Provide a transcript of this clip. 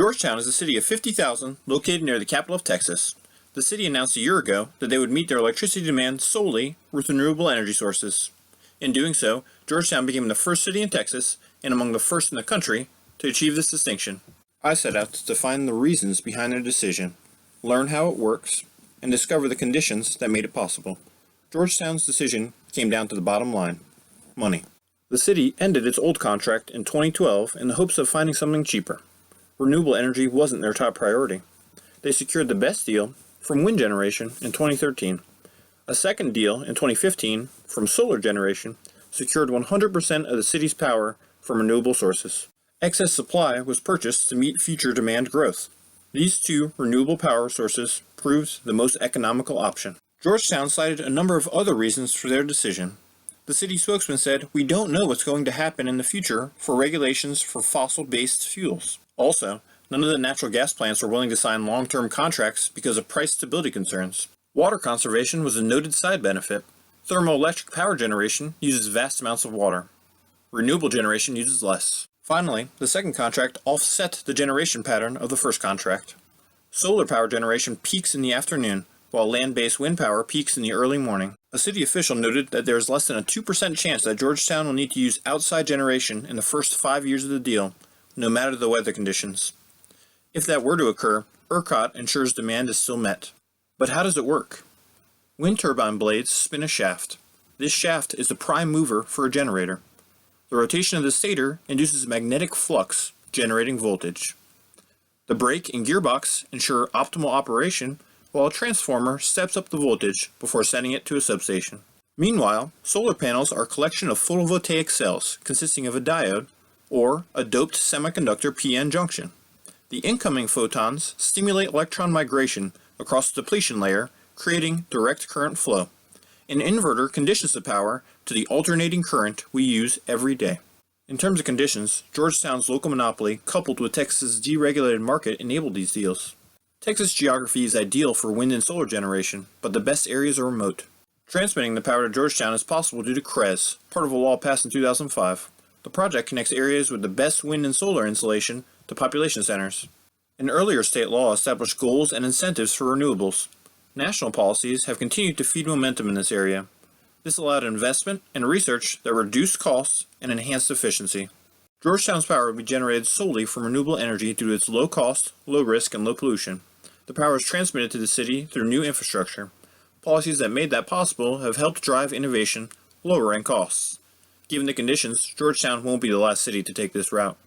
Georgetown is a city of 50,000 located near the capital of Texas. The city announced a year ago that they would meet their electricity demand solely with renewable energy sources. In doing so, Georgetown became the first city in Texas, and among the first in the country, to achieve this distinction. I set out to find the reasons behind their decision, learn how it works, and discover the conditions that made it possible. Georgetown's decision came down to the bottom line: money. The city ended its old contract in 2012 in the hopes of finding something cheaper. Renewable energy wasn't their top priority. They secured the best deal from wind generation in 2013. A second deal in 2015 from solar generation secured 100% of the city's power from renewable sources. Excess supply was purchased to meet future demand growth. These two renewable power sources proved the most economical option. Georgetown cited a number of other reasons for their decision. The city spokesman said, "We don't know what's going to happen in the future for regulations for fossil-based fuels." Also, none of the natural gas plants were willing to sign long-term contracts because of price stability concerns. Water conservation was a noted side benefit. Thermoelectric power generation uses vast amounts of water. Renewable generation uses less. Finally, the second contract offset the generation pattern of the first contract. Solar power generation peaks in the afternoon, while land-based wind power peaks in the early morning. A city official noted that there is less than a 2% chance that Georgetown will need to use outside generation in the first 5 years of the deal, no matter the weather conditions. If that were to occur, ERCOT ensures demand is still met. But how does it work? Wind turbine blades spin a shaft. This shaft is the prime mover for a generator. The rotation of the stator induces magnetic flux, generating voltage. The brake and gearbox ensure optimal operation, while a transformer steps up the voltage before sending it to a substation. Meanwhile, solar panels are a collection of photovoltaic cells consisting of a diode, or a doped semiconductor PN junction. The incoming photons stimulate electron migration across the depletion layer, creating direct current flow. An inverter conditions the power to the alternating current we use every day. In terms of conditions, Georgetown's local monopoly coupled with Texas's deregulated market enabled these deals. Texas geography is ideal for wind and solar generation, but the best areas are remote. Transmitting the power to Georgetown is possible due to CREZ, part of a law passed in 2005. The project connects areas with the best wind and solar installation to population centers. An earlier state law established goals and incentives for renewables. National policies have continued to feed momentum in this area. This allowed investment and research that reduced costs and enhanced efficiency. Georgetown's power would be generated solely from renewable energy due to its low cost, low risk, and low pollution. The power is transmitted to the city through new infrastructure. Policies that made that possible have helped drive innovation, lowering costs. Given the conditions, Georgetown won't be the last city to take this route.